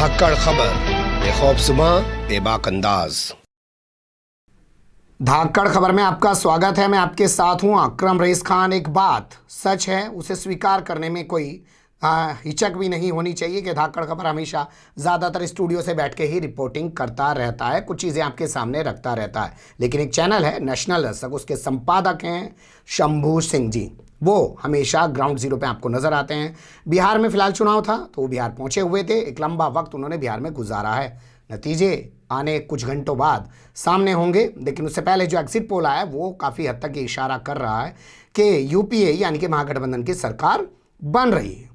धाकड़ खबर, बेखौफसुमा बेबाक अंदाज। धाकड़ खबर में आपका स्वागत है। मैं आपके साथ हूं अकरम रईस खान। एक बात सच है, उसे स्वीकार करने में कोई हिचक भी नहीं होनी चाहिए कि धाकड़ खबर हमेशा ज़्यादातर स्टूडियो से बैठ के ही रिपोर्टिंग करता रहता है, कुछ चीज़ें आपके सामने रखता रहता है। लेकिन एक चैनल है नेशनल दस्तक, उसके संपादक हैं शंभू सिंह जी। वो हमेशा ग्राउंड जीरो पे आपको नज़र आते हैं। बिहार में फिलहाल चुनाव था तो वो बिहार पहुंचे हुए थे। एक लंबा वक्त उन्होंने बिहार में गुजारा है। नतीजे आने कुछ घंटों बाद सामने होंगे, लेकिन उससे पहले जो एग्जिट पोल आया है वो काफ़ी हद तक ये इशारा कर रहा है कि यूपीए यानी कि महागठबंधन की सरकार बन रही है,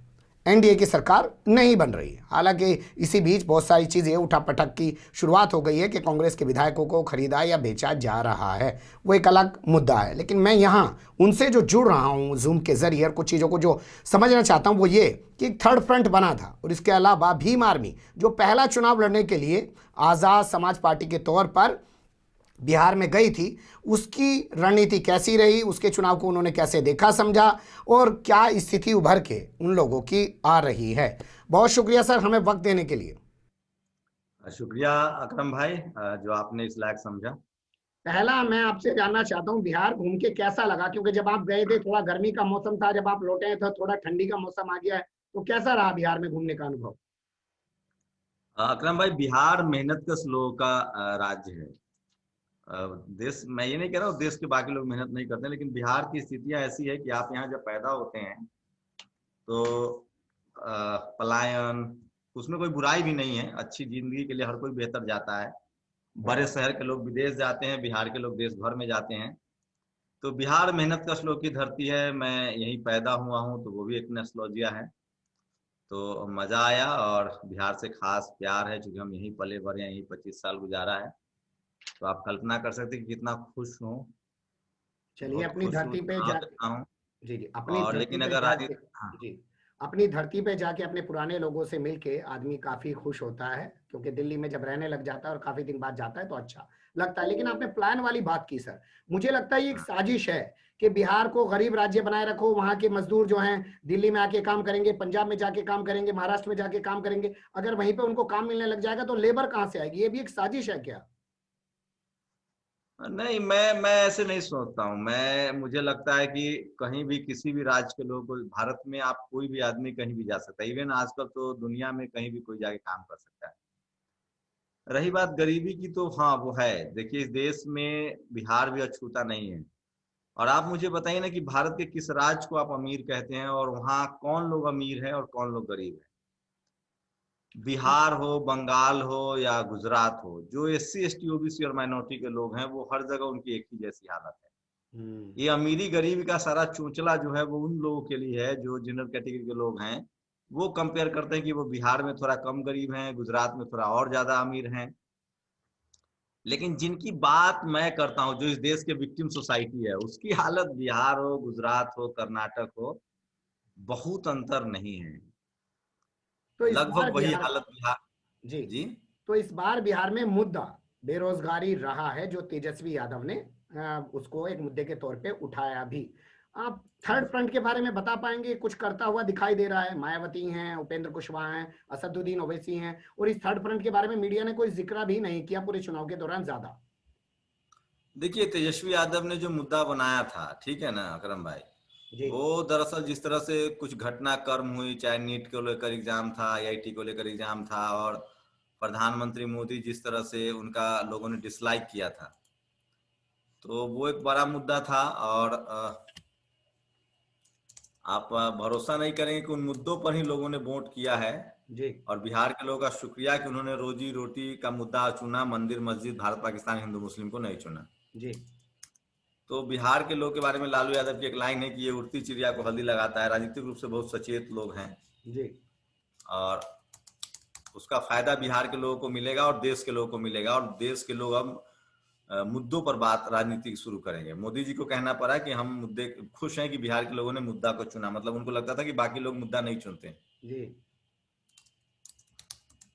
एनडीए की सरकार नहीं बन रही है। हालांकि इसी बीच बहुत सारी चीज़ें उठापटक की शुरुआत हो गई है कि कांग्रेस के विधायकों को खरीदा या बेचा जा रहा है, वो एक अलग मुद्दा है। लेकिन मैं यहाँ उनसे जो जुड़ रहा हूँ जूम के जरिए और कुछ चीज़ों को जो समझना चाहता हूँ वो ये कि एक थर्ड फ्रंट बना था और इसके अलावा भीम आर्मी जो पहला चुनाव लड़ने के लिए आज़ाद समाज पार्टी के तौर पर बिहार में गई थी, उसकी रणनीति कैसी रही, उसके चुनाव को उन्होंने कैसे देखा समझा और क्या स्थिति उभर के उन लोगों की आ रही है। बहुत शुक्रिया सर हमें वक्त देने के लिए। शुक्रिया अकरम भाई, जो आपने इस लायक समझा। पहला मैं आपसे जानना चाहता हूँ बिहार घूम के कैसा लगा, क्योंकि जब आप गए थे थोड़ा गर्मी का मौसम था, जब आप लौटे थे थोड़ा ठंडी का मौसम आ गया है, तो कैसा रहा बिहार में घूमने का अनुभव? अकरम भाई, बिहार मेहनत कश लोगों का राज्य है। देश, मैं ये नहीं कह रहा हूँ देश के बाकी लोग मेहनत नहीं करते, लेकिन बिहार की स्थितियां ऐसी है कि आप यहाँ जब पैदा होते हैं तो पलायन, उसमें कोई बुराई भी नहीं है। अच्छी जिंदगी के लिए हर कोई बेहतर जाता है। बड़े शहर के लोग विदेश जाते हैं, बिहार के लोग देश भर में जाते हैं। तो बिहार मेहनत कश लोगों की धरती है। मैं यहीं पैदा हुआ हूँ तो वो भी एक नस्लोजिया है, तो मजा आया। और बिहार से खास प्यार है, क्योंकि हम यहीं पले बढ़े हैं, यहीं 25 साल गुजारा है। तो आप कल्पना कर सकते हैं कि कितना खुश हूँ। चलिए बहुत अपनी खुश हूँ, धरती पे तनाव जा। करता हूँ। जी जी, अपनी और धरती लेकिन पे अगर जाके। हाँ, जी, अपनी धरती पे जाके अपने पुराने लोगों से मिलके आदमी काफी खुश होता है, क्योंकि दिल्ली में जब रहने लग जाता है और काफी दिन बाद जाता है तो अच्छा लगता है। लेकिन आपने प्लान वाली बात की सर, मुझे लगता है ये एक हाँ। साजिश है कि बिहार को गरीब राज्य बनाए रखो। वहां के मजदूर जो हैं दिल्ली में आके काम करेंगे, पंजाब में जाके काम करेंगे, महाराष्ट्र में जाके काम करेंगे। अगर वहीं पे उनको काम मिलने लग जाएगा तो लेबर कहाँ से आएगी? ये भी एक साजिश है क्या? नहीं, मैं ऐसे नहीं सोचता हूँ। मुझे लगता है कि कहीं भी किसी भी राज्य के लोगों को, भारत में आप कोई भी आदमी कहीं भी जा सकता है। इवन आजकल तो दुनिया में कहीं भी कोई जाके काम कर सकता है। रही बात गरीबी की, तो हाँ वो है। देखिए, इस देश में बिहार भी अछूता नहीं है। और आप मुझे बताइए ना कि भारत के किस राज्य को आप अमीर कहते हैं, और वहाँ कौन लोग अमीर हैं और कौन लोग गरीब हैं। बिहार हो, बंगाल हो या गुजरात हो, जो एससी एसटी ओबीसी और माइनॉरिटी के लोग हैं, वो हर जगह उनकी एक ही जैसी हालत है। ये अमीरी गरीबी का सारा चोंचला जो है वो उन लोगों के लिए है जो जनरल कैटेगरी के लोग हैं। वो कंपेयर करते हैं कि वो बिहार में थोड़ा कम गरीब हैं, गुजरात में थोड़ा और ज्यादा अमीर हैं। लेकिन जिनकी बात मैं करता हूँ, जो इस देश के विक्टिम सोसाइटी है, उसकी हालत बिहार हो, गुजरात हो, कर्नाटक हो, बहुत अंतर नहीं है। तो इस बार लगभग वही बिहार। हालत बिहार। जी, जी। तो इस बार बिहार में मुद्दा बेरोजगारी रहा है, जो तेजस्वी यादव ने उसको एक मुद्दे के तौर पे उठाया भी। आप थर्ड फ्रंट के बारे में बता पाएंगे? कुछ करता हुआ दिखाई दे रहा है, मायावती हैं, उपेंद्र कुशवाहा हैं, असदुद्दीन ओवैसी हैं, और इस थर्ड फ्रंट के बारे में मीडिया ने कोई जिक्र भी नहीं किया पूरे चुनाव के दौरान ज्यादा। देखिए, तेजस्वी यादव ने जो मुद्दा बनाया था, ठीक है ना अकरम भाई, जी वो दरअसल जिस तरह से कुछ घटनाक्रम हुई, चाहे नीट को लेकर एग्जाम था, आईआईटी को लेकर एग्जाम था, और प्रधानमंत्री मोदी जिस तरह से उनका लोगों ने डिसलाइक किया था, तो वो एक बड़ा मुद्दा था। और आप भरोसा नहीं करेंगे कि उन मुद्दों पर ही लोगों ने वोट किया है। जी और बिहार के लोगों का शुक्रिया कि उन्होंने रोजी रोटी का मुद्दा चुना, मंदिर मस्जिद भारत पाकिस्तान हिंदू मुस्लिम को नहीं चुना। जी तो बिहार के लोग के बारे में लालू यादव की एक लाइन है कि ये उड़ती चिड़िया को हल्दी लगाता है। राजनीतिक रूप से बहुत सचेत लोग हैं, जी और उसका फायदा बिहार के लोगों को मिलेगा और देश के लोगों को मिलेगा। और देश के लोग अब मुद्दों पर बात राजनीति शुरू करेंगे। मोदी जी को कहना पड़ा कि हम मुद्दे, खुश हैं कि बिहार के लोगों ने मुद्दा को चुना। मतलब उनको लगता था कि बाकी लोग मुद्दा नहीं चुनते। जी,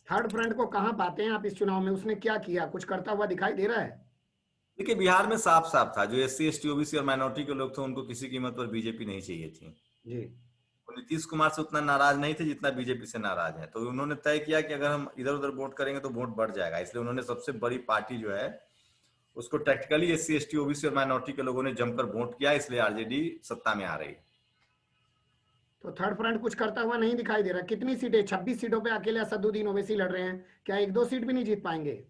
थर्ड फ्रंट को कहाँ पाते हैं आप इस चुनाव में? उसने क्या किया? कुछ करता हुआ दिखाई दे रहा है? देखिए, बिहार में साफ साफ था, जो एससी एसटी ओबीसी और माइनॉरिटी के लोग थे, उनको किसी कीमत पर बीजेपी नहीं चाहिए थी। जी वो नीतीश कुमार से उतना नाराज नहीं थे जितना बीजेपी से नाराज है। तो उन्होंने तय किया कि अगर हम इधर उधर वोट करेंगे तो वोट बढ़ जाएगा, इसलिए उन्होंने सबसे बड़ी पार्टी जो है उसको टैक्टिकली SC ST OBC और माइनॉरिटी के लोगों ने जमकर वोट किया, इसलिए आरजेडी सत्ता में आ रही है। तो थर्ड फ्रंट कुछ करता हुआ नहीं दिखाई दे रहा। कितनी सीटें? 26 सीटों पे अकेले असदुद्दीन ओवैसी लड़ रहे हैं, क्या एक दो सीट भी नहीं जीत पाएंगे?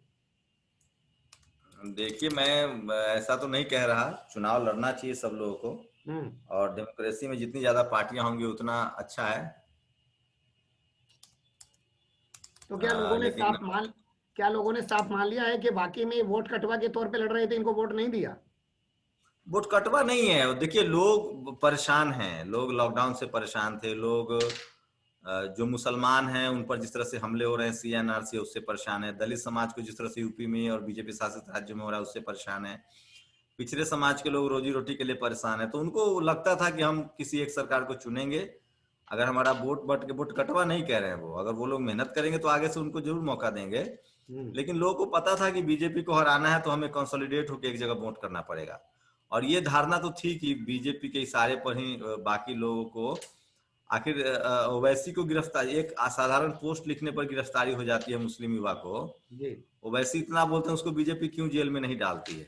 देखिए, मैं ऐसा तो नहीं कह रहा, चुनाव लड़ना चाहिए सब लोगों को, हम्म। और डेमोक्रेसी में जितनी ज्यादा पार्टियां होंगी उतना अच्छा है। तो लेकिन क्या लोगों ने साफ मान लिया है कि वाकई में वोट कटवा के तौर पे लड़ रहे थे, इनको वोट नहीं दिया? वोट कटवा नहीं है। देखिए, लोग परेशान हैं, लोग लॉकडाउन से परेशान थे, लोग जो मुसलमान हैं उन पर जिस तरह से हमले हो रहे हैं CNRC, उससे परेशान है। दलित समाज को जिस तरह से यूपी में और बीजेपी शासित राज्यों में हो रहा है उससे परेशान है। पिछड़े समाज के लोग रोजी रोटी के लिए परेशान है। तो उनको लगता था कि हम किसी एक सरकार को चुनेंगे, अगर हमारा वोट कटवा नहीं कह रहे हैं वो, अगर वो लोग मेहनत करेंगे तो आगे से उनको जरूर मौका देंगे। लेकिन लोगों को पता था कि बीजेपी को हराना है तो हमें कंसोलिडेट होकर एक जगह वोट करना पड़ेगा। और ये धारणा तो थी कि बीजेपी के इशारे पर ही बाकी लोगों को, आखिर ओवैसी को गिरफ्तारी, एक असाधारण पोस्ट लिखने पर गिरफ्तारी हो जाती है मुस्लिम युवा को, जी। ओवैसी इतना बोलते हैं, उसको बीजेपी क्यों जेल में नहीं डालती है,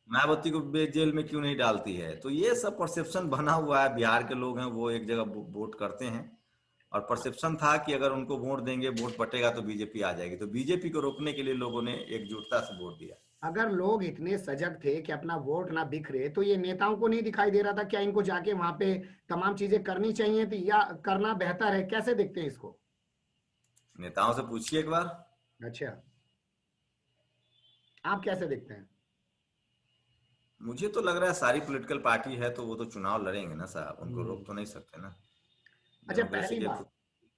मायावती को जेल में क्यों नहीं डालती है। तो ये सब परसेप्शन बना हुआ है। बिहार के लोग हैं वो एक जगह वोट करते हैं, और परसेप्शन था कि अगर उनको वोट देंगे, वोट बटेगा तो बीजेपी आ जाएगी। तो बीजेपी को रोकने के लिए लोगों ने एकजुटता से वोट दिया। अगर लोग इतने सजग थे कि अपना वोट ना बिखरे, तो ये नेताओं को नहीं दिखाई दे रहा था क्या इनको जाके वहां पे तमाम चीजें करनी चाहिए थी या करना बेहतर है? कैसे देखते हैं इसको? नेताओं से पूछिए एक बार। अच्छा, आप कैसे देखते हैं? मुझे तो लग रहा है सारी पॉलिटिकल पार्टी है तो वो तो चुनाव लड़ेंगे ना साहब, उनको रोक तो हम्म। नहीं सकते ना। अच्छा, डेमोक्रेसी के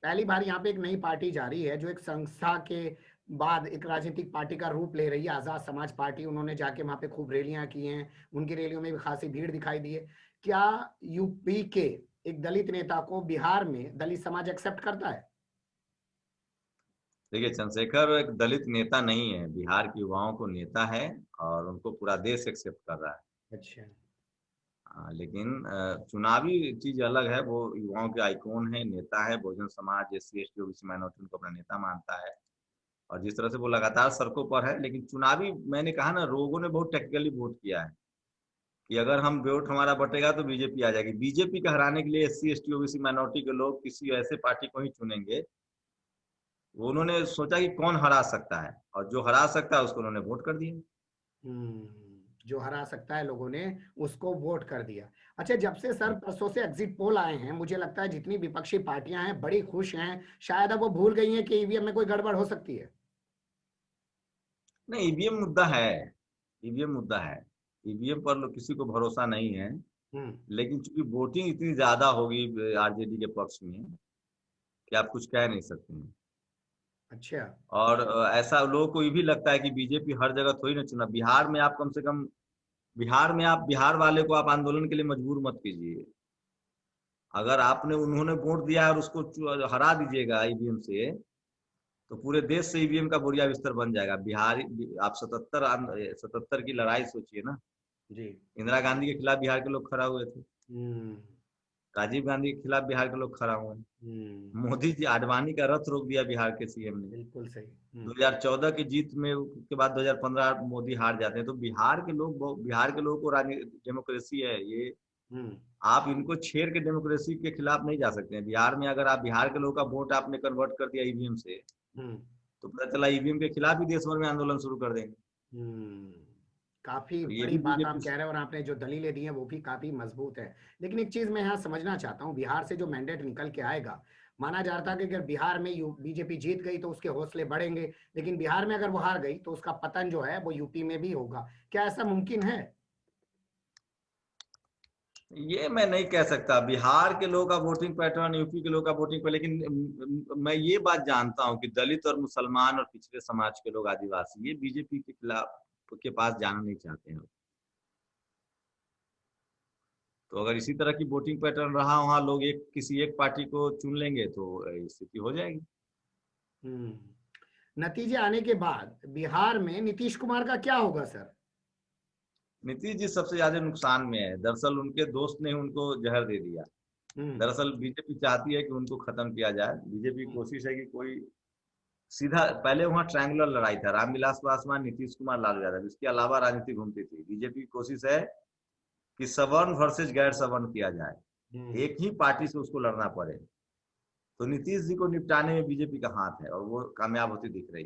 पहली बार यहाँ पे एक नई पार्टी जा रही है जो एक संस्था के बाद एक राजनीतिक पार्टी का रूप ले रही है, आजाद समाज पार्टी। उन्होंने जाके वहां पे खूब रैलियां की हैं, उनकी रैलियों में भी खासी भीड़ दिखाई दी है। क्या यूपी के एक दलित नेता को बिहार में दलित समाज एक्सेप्ट करता है? देखिए, चंद्रशेखर एक दलित नेता नहीं है, बिहार के युवाओं को नेता है, और उनको पूरा देश एक्सेप्ट कर रहा है। अच्छा। लेकिन चुनावी चीज अलग है। वो युवाओं के आइकॉन है, नेता है, Bahujan Samaj SC ST OBC minority उनको अपना नेता मानता है, और जिस तरह से वो लगातार सड़कों पर है। लेकिन चुनावी, मैंने कहा ना, लोगों ने बहुत टेक्निकली वोट किया है कि अगर हम वोट हमारा बटेगा तो बीजेपी आ जाएगी। बीजेपी को हराने के लिए SC ST OBC माइनॉरिटी के लोग किसी ऐसे पार्टी को ही चुनेंगे। वो उन्होंने सोचा कि कौन हरा सकता है, और जो हरा सकता है उसको उन्होंने वोट कर दिया। जो हरा सकता है लोगों ने उसको वोट कर दिया। अच्छा, जब से सर परसों से एग्जिट पोल आए हैं, मुझे लगता है जितनी विपक्षी पार्टियां हैं बड़ी खुश हैं। शायद अब वो भूल गई हैं कि ईवीएम में कोई गड़बड़ हो सकती है। नहीं, ईवीएम मुद्दा है, ईवीएम मुद्दा है। ईवीएम पर लोग किसी को भरोसा नहीं है। हम्म। लेकिन चूंकि वोटिंग इतनी ज्यादा होगी आरजेडी के पक्ष में कि आप कुछ कह नहीं सकते हैं। अच्छा। और ऐसा लोगों को ये भी लगता है कि बीजेपी हर जगह थोड़ी ना चुना। बिहार में आप कम से कम, बिहार में आप बिहार वाले को आप आंदोलन के लिए मजबूर मत कीजिए। अगर आपने उन्होंने वोट दिया है और उसको हरा दीजिएगा ईवीएम से, तो पूरे देश से ईवीएम का बोरिया बिस्तर बन जाएगा। आप 77 की लड़ाई सोचिए ना। जी। इंदिरा गांधी के खिलाफ बिहार के लोग खड़ा हुए थे, हम्म। राजीव गांधी के खिलाफ बिहार के लोग खड़ा हुए हैं, मोदी जी, आडवाणी का रथ रोक दिया बिहार के CM ने। बिल्कुल सही। 2014 की जीत में के बाद 2015 मोदी हार जाते हैं। तो बिहार के लोगों को डेमोक्रेसी है ये, आप इनको छेड़ के डेमोक्रेसी के खिलाफ नहीं जा सकते हैं। बिहार में अगर आप बिहार के लोगों का वोट आपने कन्वर्ट कर दिया ईवीएम से, तो पता चला ईवीएम के खिलाफ ही देश भर में आंदोलन शुरू कर देंगे। काफी तो ये बड़ी भी बात आप बीजेपी। कह रहे हैं और आपने जो दलीलें दी हैं वो भी काफी मजबूत है। लेकिन एक चीज मैं यहाँ समझना चाहता हूँ, बिहार से जो मैंडेट निकल के आएगा, माना जा रहा था कि अगर बिहार में बीजेपी जीत गई तो उसके हौसले बढ़ेंगे, लेकिन बिहार में अगर वो हार गई तो उसका पतन जो है वो यूपी में भी होगा। क्या ऐसा मुमकिन है? ये मैं नहीं कह सकता बिहार के लोगों का वोटिंग पैटर्न, यूपी के लोगों का वोटिंग पैटर्न, लेकिन मैं ये बात जानता हूँ कि दलित और मुसलमान और पिछड़े समाज के लोग, आदिवासी, ये बीजेपी के खिलाफ के पास जाना नहीं चाहते हैं। तो अगर इसी तरह की वोटिंग पैटर्न रहा, वहां लोग किसी एक पार्टी को चुन लेंगे तो स्थिति हो जाएगी। नतीजे आने के बाद बिहार में नीतीश कुमार का क्या होगा सर? नीतीश जी सबसे ज्यादा नुकसान में है। दरअसल उनके दोस्त ने उनको जहर दे दिया। दरअसल बीजेपी चाहती है कि उनको खत्म किया जाए। बीजेपी की कोशिश है कि कोई सीधा, पहले वहां ट्रायंगुलर लड़ाई था, रामविलास पासवान, नीतीश कुमार, लालू यादव, इसके अलावा राजनीति घूमती थी। बीजेपी की कोशिश है कि सवर्ण वर्सेज गैर सवर्ण किया जाए, एक ही पार्टी से उसको लड़ना पड़े। तो नीतीश जी को निपटाने में बीजेपी का हाथ है और वो कामयाब होती दिख रही।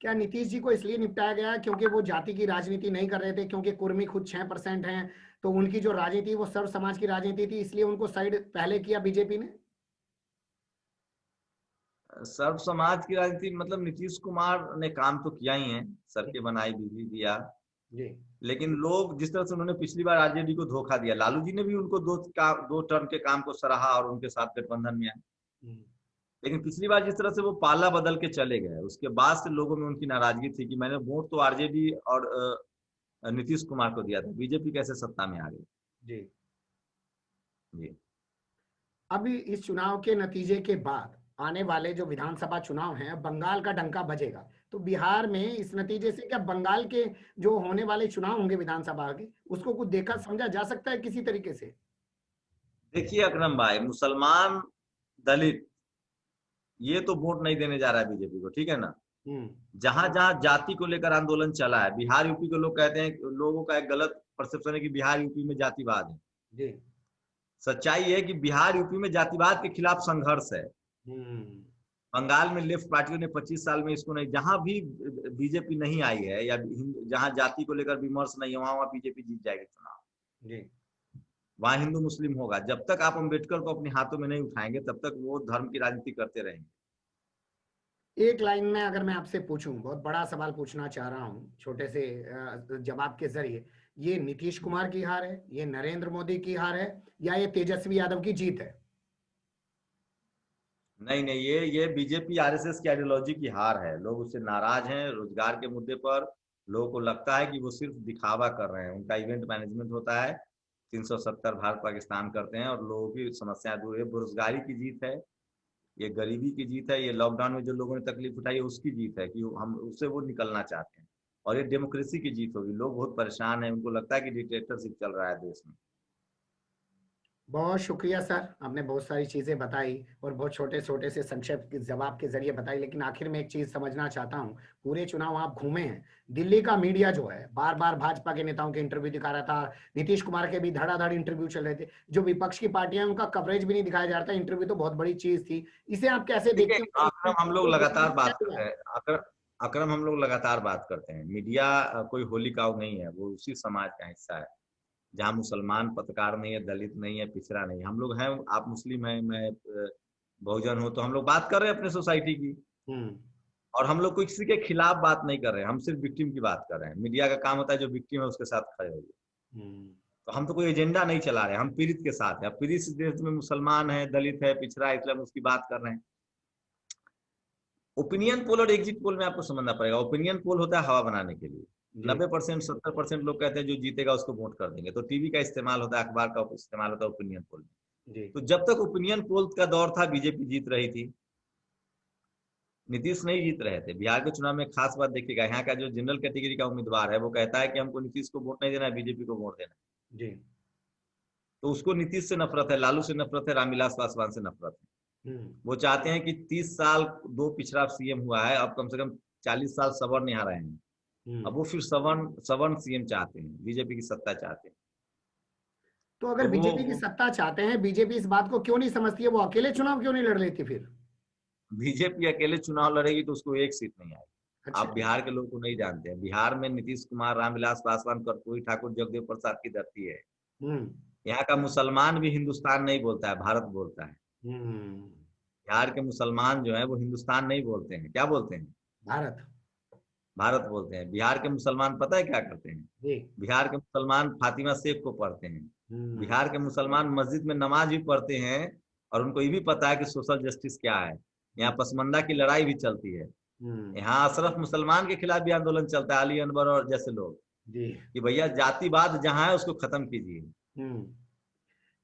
क्या नीतीश जी को इसलिए निपटाया गया क्योंकि वो जाति की राजनीति नहीं कर रहे थे, क्योंकि कुर्मी खुद 6% हैं, तो उनकी जो राजनीति वो सर्व समाज की राजनीति थी, इसलिए उनको साइड पहले किया बीजेपी ने? सर्व समाज की राजनीति मतलब नीतीश कुमार ने काम तो किया ही है, सड़कें बनाई, बिजली दिया, जी। लेकिन लोग जिस तरह से उन्होंने पिछली बार आरजेडी को धोखा दिया, लालू जी ने भी उनको दो टर्म के काम को सराहा और उनके साथ गठबंधन में आए। लेकिन पिछली बार जिस तरह से वो पाला बदल के चले गए, उसके बाद से लोगों में उनकी नाराजगी थी कि मैंने वोट तो आरजेडी और नीतीश कुमार को दिया था, बीजेपी कैसे सत्ता में आ गई। जी। जी। अभी इस चुनाव के नतीजे के बाद आने वाले जो विधानसभा चुनाव हैं, बंगाल का डंका बजेगा, तो बिहार में इस नतीजे से क्या बंगाल के जो होने वाले चुनाव होंगे विधानसभा के, उसको कुछ देखा समझा जा सकता है किसी तरीके से? देखिए अकरम भाई, मुसलमान, दलित, ये तो वोट नहीं देने जा रहा है बीजेपी को, ठीक है ना। जहां जहां जाति को लेकर आंदोलन चला है, बिहार यूपी के लोग कहते हैं, लोगों का एक गलत परसेप्शन है कि बिहार यूपी में जातिवाद है। जी। सच्चाई है कि बिहार यूपी में जातिवाद के खिलाफ संघर्ष है। बंगाल में लेफ्ट पार्टियों ने 25 साल में इसको नहीं, जहां भी बीजेपी नहीं आई है या जहां जाति को लेकर विमर्श नहीं है, वहां बीजेपी जीत जाएगी चुनाव। जी। वहां हिंदू मुस्लिम होगा। जब तक आप अम्बेडकर को अपने हाथों में नहीं उठाएंगे, तब तक वो धर्म की राजनीति करते रहेंगे। एक लाइन में अगर मैं आपसे पूछूं, बहुत बड़ा सवाल पूछना चाह रहा हूं छोटे से जवाब के जरिए, ये नीतीश कुमार की हार है, ये नरेंद्र मोदी की हार है, या ये तेजस्वी यादव की जीत है? नहीं नहीं, ये बीजेपी आरएसएस की आइडियोलॉजी की हार है। लोग उससे नाराज हैं। रोजगार के मुद्दे पर लोगों को लगता है कि वो सिर्फ दिखावा कर रहे हैं। उनका इवेंट मैनेजमेंट होता है, 370 भारत पाकिस्तान करते हैं और लोगों की समस्याएं दूर है। बेरोजगारी की जीत है, ये गरीबी की जीत है, ये लॉकडाउन में जो लोगों ने तकलीफ उठाई है उसकी जीत है कि हम उससे वो निकलना चाहते हैं। और ये डेमोक्रेसी की जीत होगी। लोग बहुत परेशान हैं, उनको लगता है कि डिक्टेटरशिप चल रहा है देश में। बहुत शुक्रिया सर, आपने बहुत सारी चीजें बताई और बहुत छोटे छोटे से संक्षिप्त के जवाब के जरिए बताई, लेकिन आखिर में एक चीज समझना चाहता हूँ, पूरे चुनाव आप घूमे हैं, दिल्ली का मीडिया जो है बार बार भाजपा के नेताओं के इंटरव्यू दिखा रहा था, नीतीश कुमार के भी धड़ाधड़ इंटरव्यू चल रहे थे, जो विपक्ष की पार्टियां उनका कवरेज भी नहीं दिखाया जा रहा था। इंटरव्यू तो बहुत बड़ी चीज थी, इसे आप कैसे देखते हैं? अकरम, हम लोग लगातार बात करते हैं। अकरम, हम लोग लगातार बात करते हैं। मीडिया कोई होली काऊ नहीं है, वो उसी समाज का हिस्सा है जहाँ मुसलमान पत्रकार नहीं है, दलित नहीं है, पिछड़ा नहीं है। हम लोग हैं, आप मुस्लिम हैं, मैं बहुजन हूँ, तो हम लोग बात कर रहे हैं अपने सोसाइटी की। और हम लोग कोई किसी के खिलाफ बात नहीं कर रहे हैं, हम सिर्फ विक्टिम की बात कर रहे हैं। मीडिया का काम होता है जो विक्टिम है उसके साथ खड़े हो गए। तो हम तो कोई एजेंडा नहीं चला रहे, हम पीड़ित के साथ है। पीड़ित इस देश में मुसलमान है, दलित है, पिछड़ा है, इसलिए हम उसकी बात कर रहे हैं। ओपिनियन पोल और एग्जिट पोल में आपको समझना पड़ेगा। ओपिनियन पोल होता है हवा बनाने के लिए, 90% 70% लोग कहते हैं जो जीतेगा उसको वोट कर देंगे। तो टीवी का इस्तेमाल होता है, अखबार का इस्तेमाल होता है ओपिनियन पोल में। तो जब तक ओपिनियन पोल का दौर था, बीजेपी जीत रही थी, नीतीश नहीं जीत रहे थे। बिहार के चुनाव में खास बात देखिएगा, यहाँ का जो जनरल कैटेगरी का उम्मीदवार है वो कहता है कि हमको नीतीश को वोट नहीं देना है, बीजेपी को वोट देना है। जी। तो उसको नीतीश से नफरत है, लालू से नफरत है, रामविलास पासवान से नफरत है। वो चाहते हैं कि 30 साल 2 पिछड़ा सीएम हुआ है, अब कम से कम 40 साल सवर्ण यहाँ रहे हैं। अब वो फिर सवर्ण सीएम चाहते हैं, बीजेपी की सत्ता चाहते हैं। तो अगर बीजेपी की सत्ता चाहते हैं, बीजेपी इस बात को क्यों नहीं समझती है? वो अकेले चुनाव क्यों नहीं लड़ लेती फिर? बीजेपी अकेले चुनाव लड़ेगी तो उसको एक सीट नहीं आएगी। अच्छा। आप बिहार के लोग को नहीं जानते हैं। बिहार में नीतीश कुमार, रामविलास पासवान, कर्पूरी ठाकुर, जगदेव प्रसाद की धरती है। यहाँ का मुसलमान भी हिंदुस्तान नहीं बोलता है, भारत बोलता है। बिहार के मुसलमान जो है वो हिंदुस्तान नहीं बोलते हैं, क्या बोलते हैं? भारत। भारत बोलते हैं। बिहार के मुसलमान पता है क्या करते हैं? बिहार के मुसलमान फातिमा शेख को पढ़ते हैं। बिहार के मुसलमान मस्जिद में नमाज भी पढ़ते हैं और उनको ये भी पता है कि सोशल जस्टिस क्या है। यहाँ पसमंदा की लड़ाई भी चलती है। यहाँ अशरफ मुसलमान के खिलाफ भी आंदोलन चलता है, अली अनवर और जैसे लोग, कि भैया जातिवाद जहाँ है उसको खत्म कीजिए।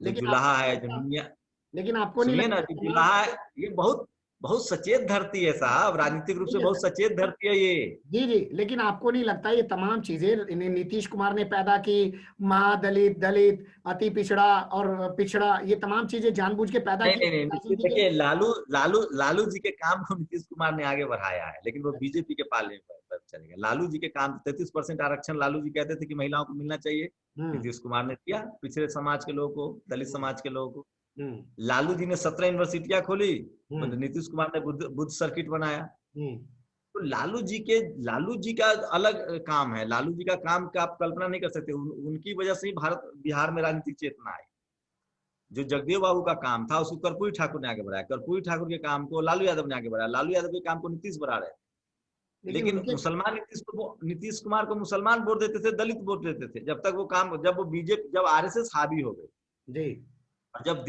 जो जुलाहा है, जो मियां, लेकिन आपको नहीं सुनिए ना, जो जुलाहा है, ये बहुत बहुत सचेत धरती है साहब, राजनीतिक रूप से बहुत सचेत धरती है ये। जी जी, लेकिन आपको नहीं लगता ये तमाम चीजें इन्हें नीतीश कुमार ने पैदा की, महादलित, दलित, अति पिछड़ा और पिछड़ा, ये तमाम चीजें जानबूझ के पैदा नहीं की नहीं नहीं, राजनीति के देखिए लिए? लालू जी के काम को नीतीश कुमार ने आगे बढ़ाया है, लेकिन वो बीजेपी के पाले में चलेगा। लालू जी के काम 33% आरक्षण लालू जी कहते थे कि महिलाओं को मिलना चाहिए, हम्म नीतीश कुमार ने किया पिछड़े समाज के लोगों को, दलित समाज के लोगों को। हम्म लालू जी ने 17 यूनिवर्सिटियां खोली, हम्म नीतीश कुमार ने बुद्ध सर्किट बनाया। हम्म तो लालू जी का अलग काम है। लालू जी का काम का आप कल्पना नहीं कर सकते। उनकी वजह से ही बिहार में राजनीतिक चेतना आई। जो जगदेव बाबू का काम था उसको कर्पूरी ठाकुर ने आगे बढ़ाया, कर्पूरी ठाकुर के काम को लालू यादव ने आगे बढ़ाया, लालू यादव के काम को नीतीश बढ़ा रहे थे। लेकिन लेकिन उनके मुसलमान नीतीश कुमार को मुसलमान वोट देते थे, दलित वोट देते थे। जब वो बीजेपी, जब आरएसएस हावी हो गए, जी और जब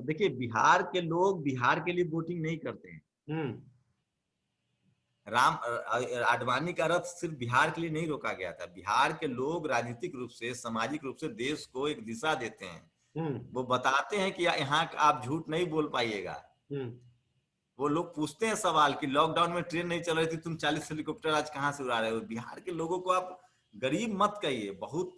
देखिए बिहार के लोग बिहार के लिए वोटिंग नहीं करते हैं। हम्म आडवाणी का रथ सिर्फ बिहार के लिए नहीं रोका गया था। बिहार के लोग राजनीतिक रूप से, सामाजिक रूप से देश को एक दिशा देते हैं। हम्म वो बताते हैं कि यहाँ आप झूठ नहीं बोल पाइएगा। हम्म वो लोग पूछते हैं सवाल कि लॉकडाउन में ट्रेन नहीं चल रही थी, तुम 40 हेलीकॉप्टर आज कहाँ से उड़ा रहे हो। बिहार के लोगों को आप गरीब मत कहिए। बहुत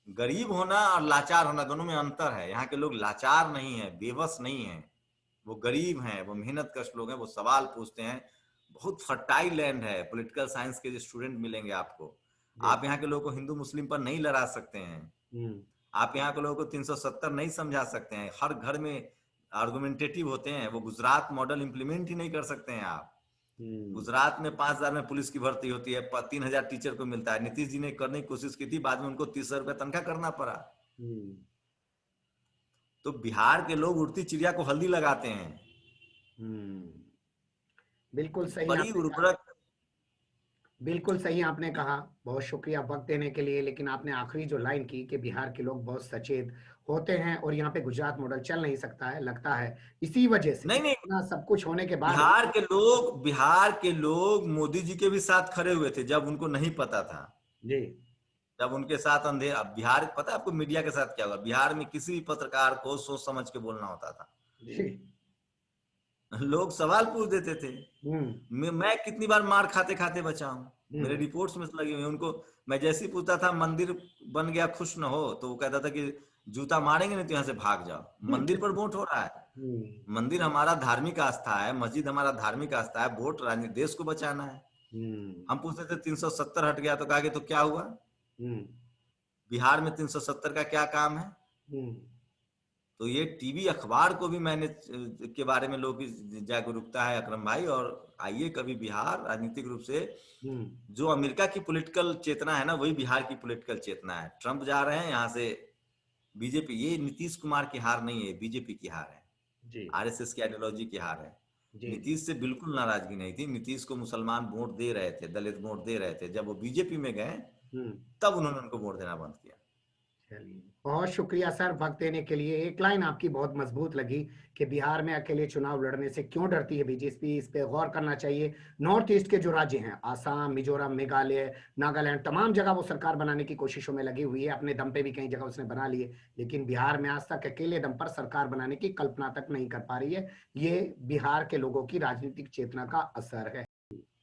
गरीब होना और लाचार होना दोनों में अंतर है। यहाँ के लोग लाचार नहीं है, बेबस नहीं है, वो गरीब हैं, वो मेहनत कश लोग हैं, वो सवाल पूछते हैं। बहुत फर्टाइल लैंड है। पॉलिटिकल साइंस के जो स्टूडेंट मिलेंगे आपको, जी आप यहाँ के लोगों को हिंदू मुस्लिम पर नहीं लड़ा सकते हैं। हम्म आप यहाँ के लोगों को 370 नहीं समझा सकते हैं। हर घर में आर्गुमेंटेटिव होते हैं। वो गुजरात मॉडल इंप्लीमेंट ही नहीं कर सकते हैं आप। गुजरात में 5,000 में पुलिस की भर्ती होती है, 3,000 टीचर को मिलता है। नीतीश जी ने करने की कोशिश की थी, बाद में उनको 30,000 रुपया तनख्वाह करना पड़ा। हम्म तो बिहार के लोग उड़ती चिड़िया को हल्दी लगाते हैं। हम्म बिल्कुल सही बड़ी आपने कहा, उर्वरक। बिल्कुल सही आपने कहा। बहुत शुक्रिया वक्त देने के लिए। लेकिन आपने आखिरी जो लाइन की कि बिहार के लोग बहुत सचेत होते हैं और यहाँ पे गुजरात मॉडल चल नहीं सकता है, लगता है इसी वजह से, नहीं नहीं, इतना सब कुछ होने के बाद। बिहार के लोग मोदी जी के भी साथ खड़े हुए थे जब उनको नहीं पता था। जी जब उनके साथ अंधेरा, बिहार, पता है आपको मीडिया के साथ क्या हुआ? बिहार में किसी भी पत्रकार को सोच समझ के बोलना होता था। जी लोग सवाल पूछ देते थे। हम्म मैं कितनी बार मार खाते खाते बचा हूं, मेरे हम्म रिपोर्ट्स में लगी हुई है। उनको मैं जैसे ही पूछता था मंदिर बन गया खुश न हो, तो वो कहता था कि जूता मारेंगे नहीं तो यहाँ से भाग जाओ। मंदिर पर वोट हो रहा है। मंदिर हमारा धार्मिक आस्था है, मस्जिद हमारा धार्मिक आस्था है। वोट राजनीति देश को बचाना है। हम्म हम पूछते थे 370 हट गया, तो कहा कि तो क्या हुआ? हम्म बिहार में 370 का क्या काम है? हम्म तो ये टीवी अखबार को भी मैंने के बारे में लोगों की जागरूकता है अकरम भाई। और आइए कभी बिहार राजनीतिक रूप से, हम्म जो अमेरिका की पॉलिटिकल चेतना है ना, वही बिहार की पॉलिटिकल चेतना है। ट्रंप जा रहे हैं यहाँ से, बीजेपी, ये नीतीश कुमार की हार नहीं है, बीजेपी की हार है, जी आरएसएस की आइडियोलॉजी की हार है। जी नीतीश से बिल्कुल नाराजगी नहीं थी। नीतीश को मुसलमान वोट दे रहे थे, दलित वोट दे रहे थे। जब वो बीजेपी में गए हम्म तब उन्होंने उनको वोट देना बंद किया। चलिए, बहुत शुक्रिया सर वक्त देने के लिए। एक लाइन आपकी बहुत मजबूत लगी कि बिहार में अकेले चुनाव लड़ने से क्यों डरती है बीजेपी, इस पे गौर करना चाहिए। नॉर्थ ईस्ट के जो राज्य हैं, आसाम, मिजोरम, मेघालय, नागालैंड, तमाम जगह वो सरकार बनाने की कोशिशों में लगी हुई है। अपने दम पे भी कई जगह उसने बना लिए, लेकिन बिहार में आज तक अकेले दम पर सरकार बनाने की कल्पना तक नहीं कर पा रही है। ये बिहार के लोगों की राजनीतिक चेतना का असर है।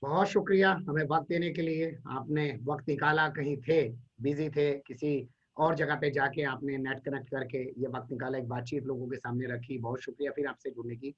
बहुत शुक्रिया हमें वक्त देने के लिए। आपने वक्त निकाला, कहीं थे, बिजी थे, किसी और जगह पे जाके आपने नेट कनेक्ट करके ये वक्त निकाला, एक बातचीत लोगों के सामने रखी। बहुत शुक्रिया फिर आपसे जुड़ने की